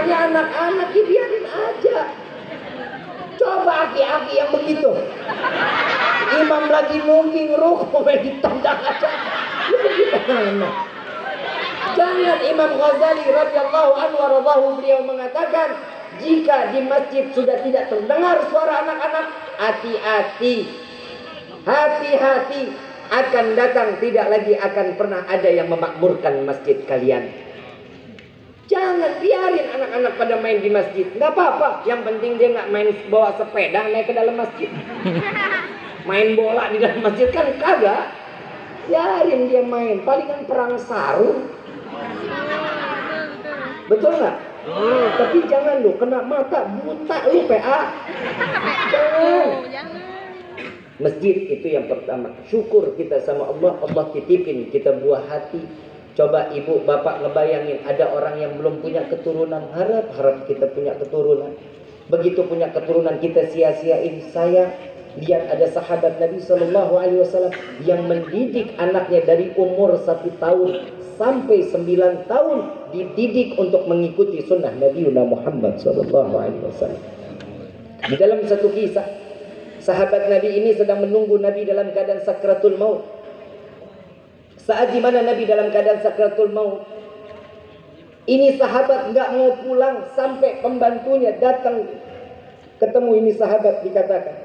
Namanya anak-anak, biarin aja. Coba aki-aki yang begitu. Imam lagi nungging rukuk ditendang aja. Gimana? Jangan. Imam Ghazali radhiyallahu anhu waradahu, beliau mengatakan, jika di masjid sudah tidak terdengar suara anak-anak, hati-hati. Hati-hati, akan datang tidak lagi akan pernah ada yang memakmurkan masjid kalian. Jangan biarin anak-anak pada main di masjid. Nggak apa-apa. Yang penting dia nggak main bawa sepeda naik ke dalam masjid. Main bola di dalam masjid kan kagak. Biarin dia main. Palingan perang sarung. Betul nggak? Tapi jangan lu kena mata buta lu PA. Jangan. Masjid itu yang pertama. Syukur kita sama Allah. Allah titipin kita buah hati. Coba ibu bapak ngebayangin ada orang yang belum punya keturunan, harap kita punya keturunan. Begitu punya keturunan kita sia-siain. Saya lihat ada sahabat Nabi SAW yang mendidik anaknya dari umur 1 tahun sampai 9 tahun, dididik untuk mengikuti sunnah Nabi Muhammad SAW. Di dalam satu kisah, sahabat Nabi ini sedang menunggu Nabi dalam keadaan sakratul maut. Saat dimana Nabi dalam keadaan sakratul maut, ini sahabat nggak mau pulang sampai pembantunya datang ketemu ini sahabat, dikatakan,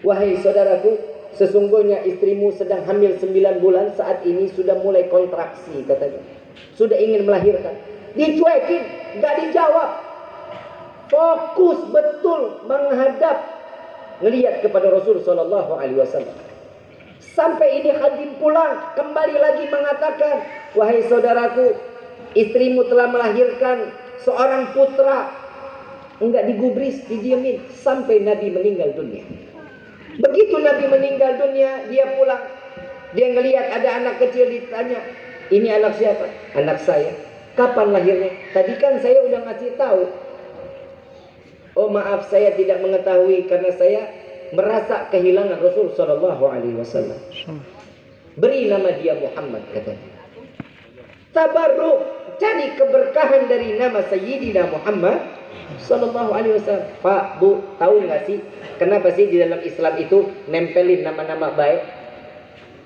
wahai saudaraku, sesungguhnya istrimu sedang hamil 9 bulan, saat ini sudah mulai kontraksi, katanya, sudah ingin melahirkan. Dicuekin, nggak dijawab, fokus betul menghadap, ngelihat kepada Rasul Shallallahu Alaihi Wasallam. Sampai ini khadim pulang, kembali lagi mengatakan, wahai saudaraku, istrimu telah melahirkan seorang putra. Enggak digubris, didiemin sampai Nabi meninggal dunia. Begitu Nabi meninggal dunia, dia pulang. Dia ngelihat ada anak kecil, ditanya, ini anak siapa? Anak saya. Kapan lahirnya? Tadi kan saya udah ngasih tahu. Oh maaf, saya tidak mengetahui karena saya merasa kehilangan Rasul Sallallahu Alaihi Wasallam. Beri nama dia Muhammad, katanya. Tabarruk, cari keberkahan dari nama Sayyidina Muhammad Sallallahu Alaihi Wasallam. Pak, Bu, tahu nggak sih kenapa sih di dalam Islam itu nempelin nama-nama baik?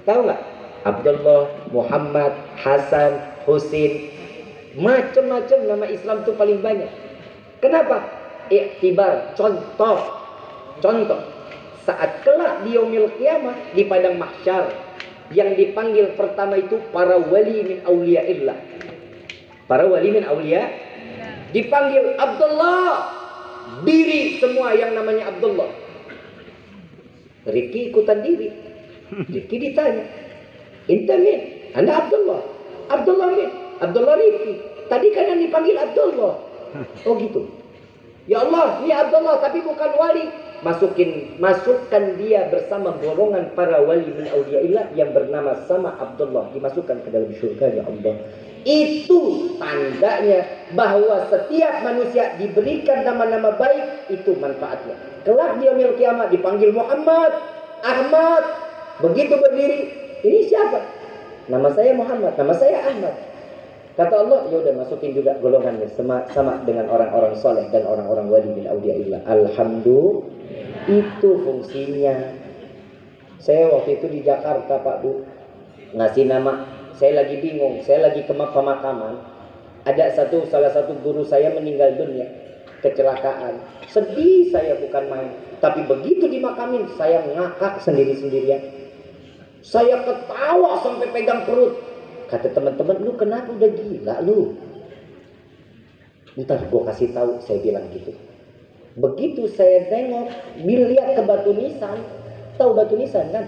Tahu nggak? Abdullah, Muhammad, Hasan, Husin, macam-macam nama Islam itu paling banyak. Kenapa? Iktibar, contoh. Saat kelak di yaumil qiyamah, di padang mahsyar, yang dipanggil pertama itu para wali min auliyaillah. Para wali min auliya dipanggil Abdullah, diri semua yang namanya Abdullah. Riki ikutan diri. Riki ditanya, "Inta min?" Anda Abdullah. Abdullah min? Abdullah Riki. Tadi kan yang dipanggil Abdullah. Oh gitu. Ya Allah, ini Abdullah tapi bukan wali. Masukkan dia bersama golongan para wali min auliyaillah yang bernama sama Abdullah, dimasukkan ke dalam surga ya Allah. Itu tandanya bahwa setiap manusia diberikan nama-nama baik, itu manfaatnya. Kelak di yaumil kiamat dipanggil Muhammad, Ahmad, begitu berdiri, ini siapa? Nama saya Muhammad, nama saya Ahmad. Kata Allah, ya udah masukin juga golongannya sama dengan orang-orang soleh dan orang-orang wali min auliyaillah. Alhamdulillah. Itu fungsinya. Saya waktu itu di Jakarta, Pak Bu, ngasih nama. Saya lagi bingung, saya lagi ke pemakaman. Ada salah satu guru saya meninggal dunia, kecelakaan. Sedih saya bukan main. Tapi begitu dimakamin, saya ngakak sendiri-sendirian. Saya ketawa sampai pegang perut. Kata teman-teman, lu kenapa, udah gila lu? Ntar gue kasih tahu, saya bilang gitu. Begitu saya tengok, lihat ke batu nisan, tahu batu nisan kan?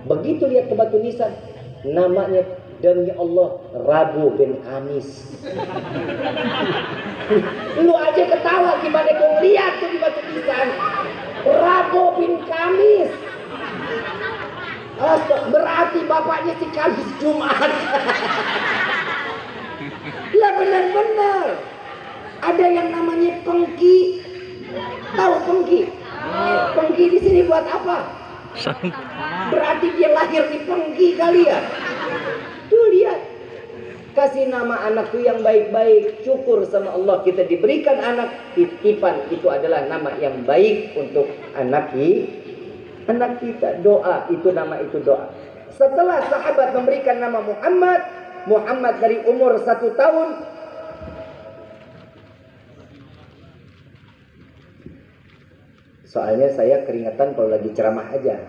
Begitu lihat ke batu nisan, namanya demi Allah Rabu bin Kamis. Lu aja ketawa gimana gue lihat tuh di batu nisan, Rabu bin Kamis. Berarti bapaknya si Kamis Jumat. Lah benar-benar ada yang namanya Pengki. Tahu Pengki? Pengki di sini buat apa? Berarti dia lahir di Pengki kali ya. Tuh lihat. Kasih nama anak itu yang baik-baik. Syukur sama Allah kita diberikan anak titipan, itu adalah nama yang baik untuk anak kita. Doa itu, nama itu doa. Setelah sahabat memberikan nama Muhammad dari umur 1 tahun. Soalnya saya keringetan kalau lagi ceramah aja.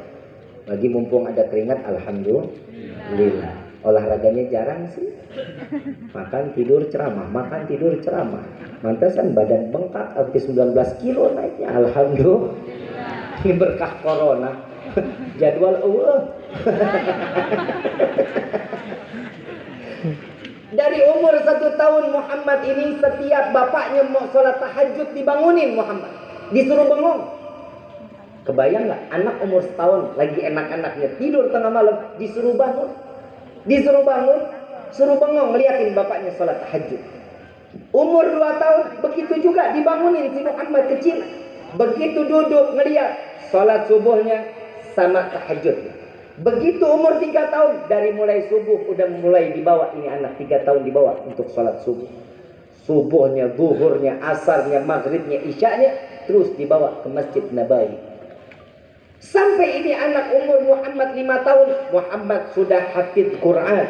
Lagi mumpung ada keringat, alhamdulillah. Olahraganya jarang sih. Makan tidur ceramah, makan tidur ceramah. Mantesan badan bengkak, habis 19 kilo naiknya, alhamdulillah. Ini berkah corona. Jadwal Allah. Dari umur 1 tahun Muhammad ini, setiap bapaknya mau sholat tahajud dibangunin Muhammad, disuruh bengong. Kebayang nggak, anak umur 1 tahun lagi enak-enaknya tidur tengah malam, disuruh bangun, suruh bengong, ngeliatin bapaknya sholat tahajud. Umur 2 tahun begitu juga, dibangunin si Muhammad kecil. Begitu duduk ngeliat sholat subuhnya sama tahajudnya. Begitu umur 3 tahun, dari mulai subuh udah mulai dibawa, ini anak 3 tahun dibawa untuk sholat subuh. Subuhnya, zuhurnya, asarnya, maghribnya, isyanya, terus dibawa ke Masjid Nabawi. Sampai ini anak umur Muhammad 5 tahun, Muhammad sudah hafid Quran,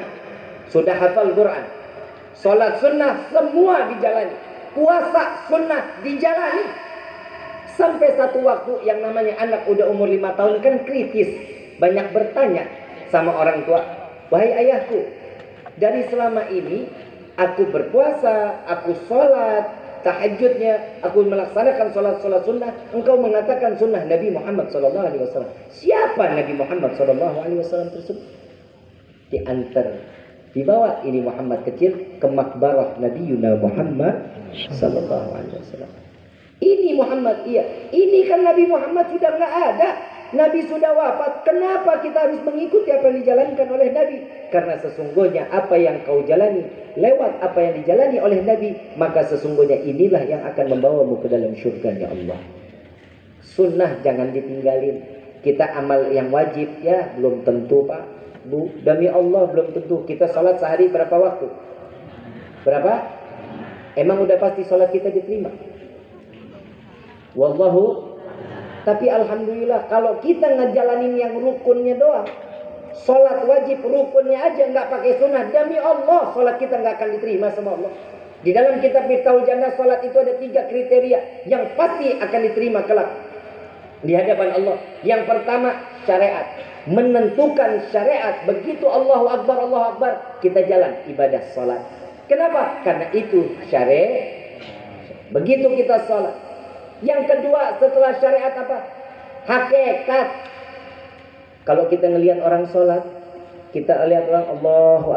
sudah hafal Quran. Sholat sunnah semua dijalani, puasa sunnah dijalani. Sampai satu waktu yang namanya anak udah umur 5 tahun kan kritis, banyak bertanya sama orang tua, wahai ayahku, dari selama ini aku berpuasa, aku sholat tahajudnya, aku melaksanakan sholat sunnah, engkau mengatakan sunnah Nabi Muhammad SAW. Siapa Nabi Muhammad SAW tersebut? Dibawa ini Muhammad kecil ke makbarah Nabi Yuna Muhammad SAW. Ini Muhammad, iya, ini kan Nabi Muhammad sudah nggak ada, Nabi sudah wafat. Kenapa kita harus mengikuti apa yang dijalankan oleh Nabi? Karena sesungguhnya apa yang kau jalani, lewat apa yang dijalani oleh Nabi, maka sesungguhnya inilah yang akan membawamu ke dalam syurga-Nya Allah. Sunnah jangan ditinggalin. Kita amal yang wajib ya belum tentu Pak, Bu, demi Allah belum tentu. Kita sholat sehari berapa waktu? Berapa? Emang udah pasti sholat kita diterima? Wallahu. Tapi alhamdulillah kalau kita ngejalanin yang rukunnya doang, sholat wajib rukunnya aja nggak pakai sunnah, demi Allah sholat kita nggak akan diterima sama Allah. Di dalam kitab Miftahul Jannah, sholat itu ada 3 kriteria yang pasti akan diterima kelak di hadapan Allah. Yang pertama, syariat, menentukan syariat. Begitu Allahu Akbar, kita jalan ibadah sholat. Kenapa? Karena itu syariat. Begitu kita sholat. Yang kedua setelah syariat apa? Hakikat. Kalau kita ngelihat orang sholat, kita lihat orang Allahu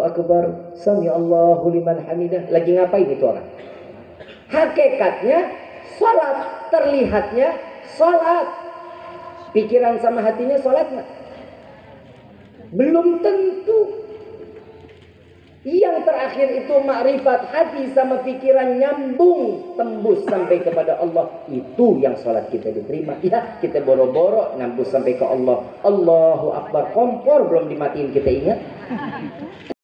Akbar, Sami Allahu liman hamidah. Lagi ngapain itu orang? Hakikatnya sholat, terlihatnya sholat. Pikiran sama hatinya sholat nggak? Belum tentu. Yang terakhir itu makrifat, hati sama pikiran nyambung, tembus sampai kepada Allah. Itu yang sholat kita diterima. Ya, kita boro-boro nambus sampai ke Allah. Allahu Akbar, kompor belum dimatiin kita ingat.